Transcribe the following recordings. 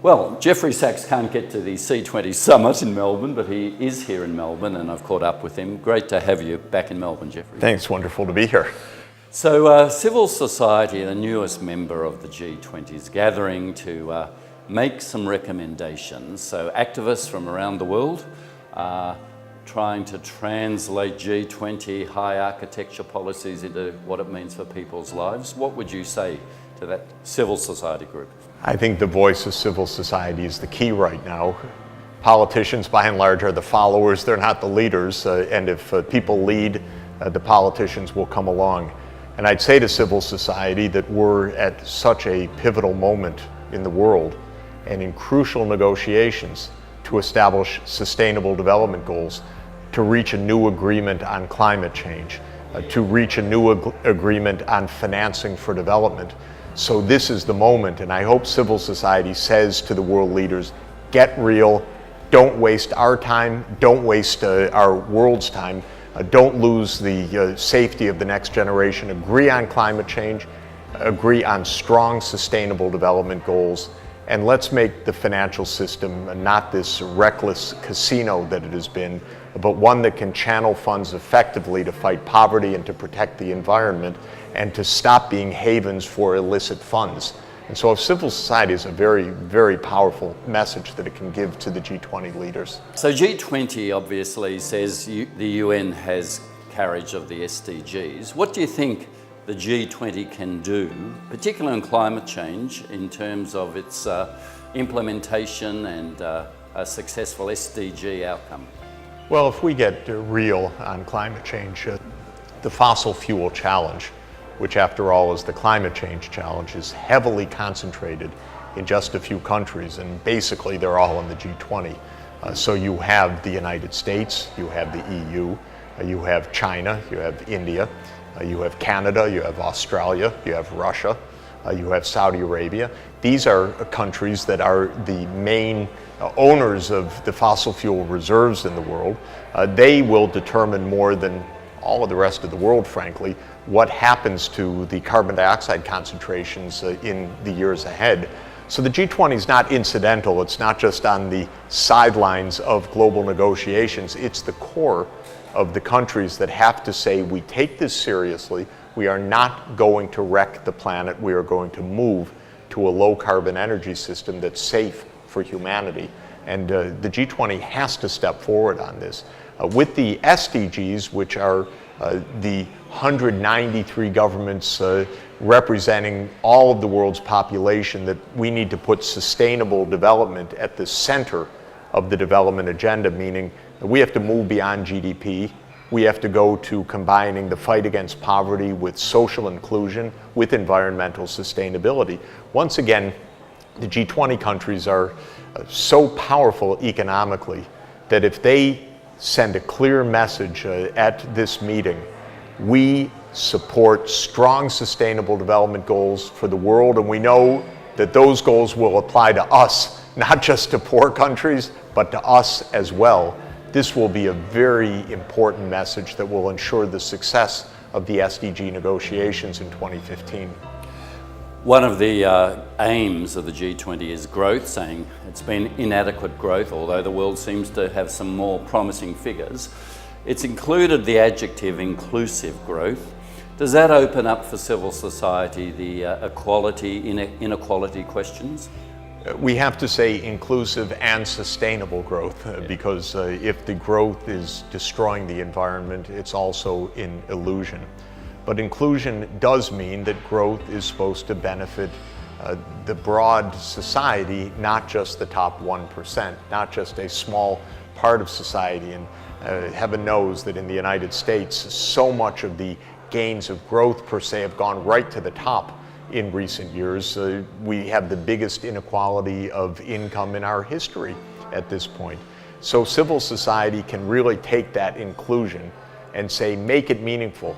Well, Jeffrey Sachs can't get to the C20 summit in Melbourne, but he is here in Melbourne and I've caught up with him. Great to have you back in Melbourne, Jeffrey. Thanks, wonderful to be here. So civil society, the newest member of the G20, is gathering to make some recommendations. So activists from around the world are trying to translate G20 high architecture policies into what it means for people's lives. What would you say to that civil society group? I think the voice of civil society is the key right now. Politicians, by and large, are the followers, they're not the leaders, and if people lead, the politicians will come along. And I'd say to civil society that we're at such a pivotal moment in the world and in crucial negotiations to establish sustainable development goals, to reach a new agreement on climate change, to reach a new agreement on financing for development. So this is the moment, and I hope civil society says to the world leaders, get real, don't waste our time, don't waste our world's time, don't lose the safety of the next generation, agree on climate change, agree on strong sustainable development goals, and let's make the financial system not this reckless casino that it has been, but one that can channel funds effectively to fight poverty and to protect the environment and to stop being havens for illicit funds. And so civil society is a very, very powerful message that it can give to the G20 leaders. So G20 obviously says the UN has carriage of the SDGs. What do you think the G20 can do, particularly on climate change, in terms of its implementation and a successful SDG outcome? Well, if we get real on climate change, the fossil fuel challenge, which after all is the climate change challenge, is heavily concentrated in just a few countries, and basically they're all in the G20. So you have the United States, you have the EU, you have China, you have India, you have Canada, you have Australia, you have Russia, you have Saudi Arabia. These are countries that are the main owners of the fossil fuel reserves in the world. They will determine more than all of the rest of the world, frankly, what happens to the carbon dioxide concentrations in the years ahead. So the G20 is not incidental, it's not just on the sidelines of global negotiations, it's the core of the countries that have to say, we take this seriously, we are not going to wreck the planet, we are going to move to a low carbon energy system that's safe for humanity. And the G20 has to step forward on this. With the SDGs, which are the 193 governments representing all of the world's population, that we need to put sustainable development at the center of the development agenda, meaning that we have to move beyond GDP. We have to go to combining the fight against poverty with social inclusion, with environmental sustainability. Once again, the G20 countries are so powerful economically that if they send a clear message at this meeting, we support strong sustainable development goals for the world, and we know that those goals will apply to us, not just to poor countries, but to us as well. This will be a very important message that will ensure the success of the SDG negotiations in 2015. One of the aims of the G20 is growth, saying it's been inadequate growth, although the world seems to have some more promising figures. It's included the adjective inclusive growth. Does that open up for civil society the inequality questions? We have to say inclusive and sustainable growth because if the growth is destroying the environment, it's also an illusion. But inclusion does mean that growth is supposed to benefit the broad society, not just the top 1%, not just a small part of society. And heaven knows that in the United States, so much of the gains of growth per se have gone right to the top in recent years. We have the biggest inequality of income in our history at this point. So civil society can really take that inclusion and say, make it meaningful.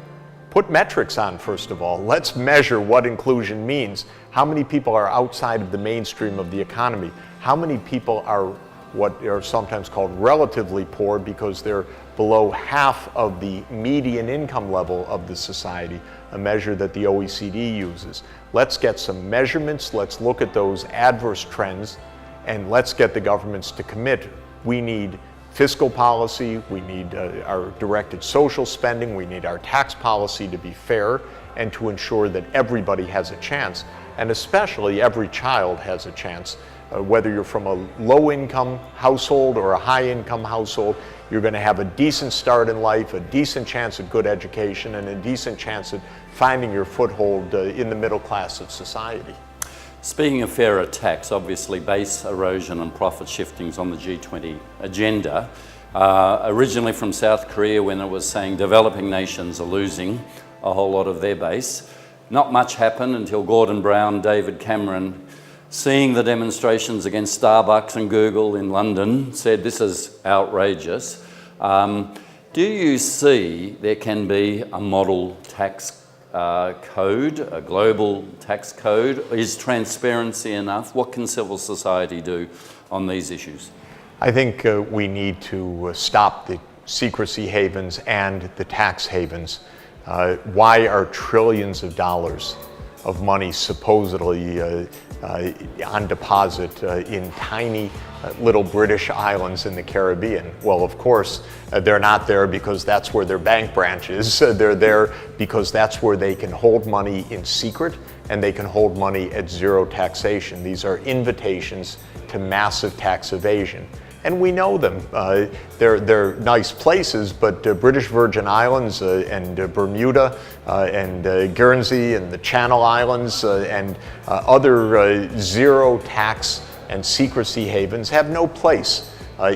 Put metrics on, first of all. Let's measure what inclusion means. How many people are outside of the mainstream of the economy? How many people are what are sometimes called relatively poor because they're below half of the median income level of the society, a measure that the OECD uses. Let's get some measurements. Let's look at those adverse trends and let's get the governments to commit. We need fiscal policy, we need our directed social spending, we need our tax policy to be fair and to ensure that everybody has a chance, and especially every child has a chance. Whether you're from a low-income household or a high-income household, you're going to have a decent start in life, a decent chance at good education, and a decent chance at finding your foothold in the middle class of society. Speaking of fairer tax, obviously base erosion and profit shifting is on the G20 agenda. Originally from South Korea, when it was saying developing nations are losing a whole lot of their base. Not much happened until Gordon Brown, David Cameron, seeing the demonstrations against Starbucks and Google in London, said this is outrageous. Do you see there can be a model tax code, a global tax code? Is transparency enough? What can civil society do on these issues? I think we need to stop the secrecy havens and the tax havens. Why are trillions of dollars of money supposedly on deposit in tiny little British islands in the Caribbean? Well, of course, they're not there because that's where their bank branch is. They're there because that's where they can hold money in secret and they can hold money at zero taxation. These are invitations to massive tax evasion. And we know them. They're nice places, but British Virgin Islands and Bermuda and Guernsey and the Channel Islands and other zero tax and secrecy havens have no place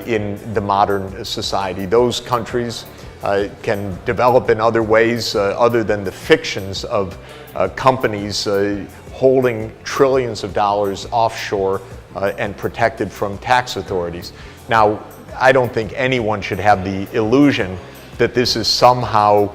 in the modern society. Those countries can develop in other ways other than the fictions of companies holding trillions of dollars offshore and protected from tax authorities. Now, I don't think anyone should have the illusion that this is somehow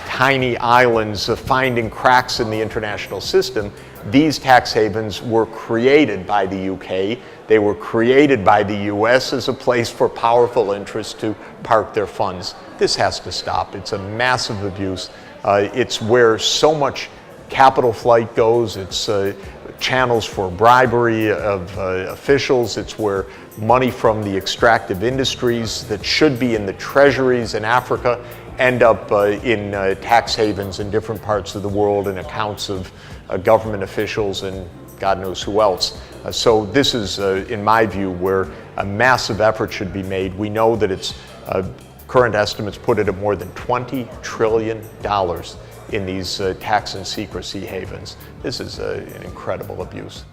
tiny islands finding cracks in the international system. These tax havens were created by the UK. They were created by the US as a place for powerful interests to park their funds. This has to stop. It's a massive abuse. It's where so much capital flight goes. It's channels for bribery of officials. It's where money from the extractive industries that should be in the treasuries in Africa end up in tax havens in different parts of the world in accounts of government officials and God knows who else. So this is, in my view, where a massive effort should be made. We know that it's current estimates put it at more than $20 trillion in these tax and secrecy havens. This is an incredible abuse.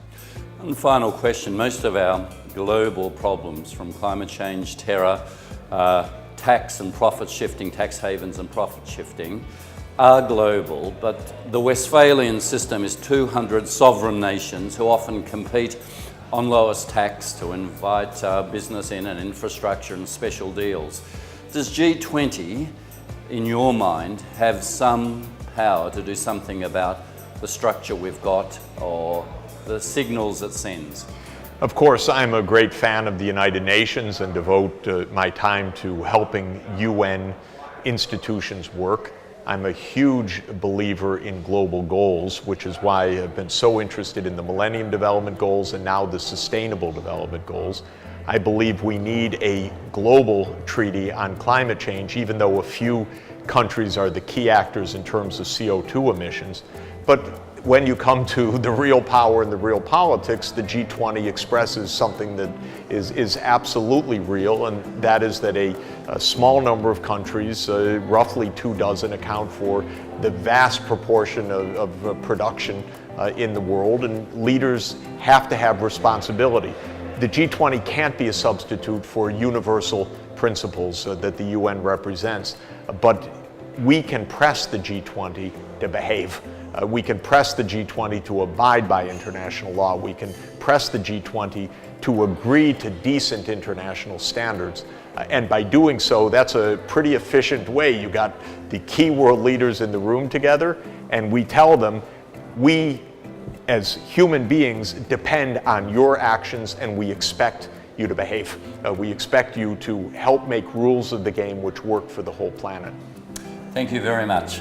And final question, most of our global problems from climate change, terror, tax and profit shifting, tax havens and profit shifting are global, but the Westphalian system is 200 sovereign nations who often compete on lowest tax to invite business in and infrastructure and special deals. Does G20, in your mind, have some power to do something about the structure we've got or the signals it sends? Of course, I'm a great fan of the United Nations and devote my time to helping UN institutions work. I'm a huge believer in global goals, which is why I've been so interested in the Millennium Development Goals and now the Sustainable Development Goals. I believe we need a global treaty on climate change, even though a few countries are the key actors in terms of CO2 emissions. But when you come to the real power and the real politics, the G20 expresses something that is absolutely real, and that is that a small number of countries, roughly 24, account for the vast proportion of production in the world, and leaders have to have responsibility. The G20 can't be a substitute for universal principles that the UN represents, but we can press the G20 to behave. We can press the G20 to abide by international law. We can press the G20 to agree to decent international standards. And by doing so, that's a pretty efficient way. You got the key world leaders in the room together, and we tell them, we as human beings depend on your actions, and we expect you to behave. We expect you to help make rules of the game which work for the whole planet. Thank you very much.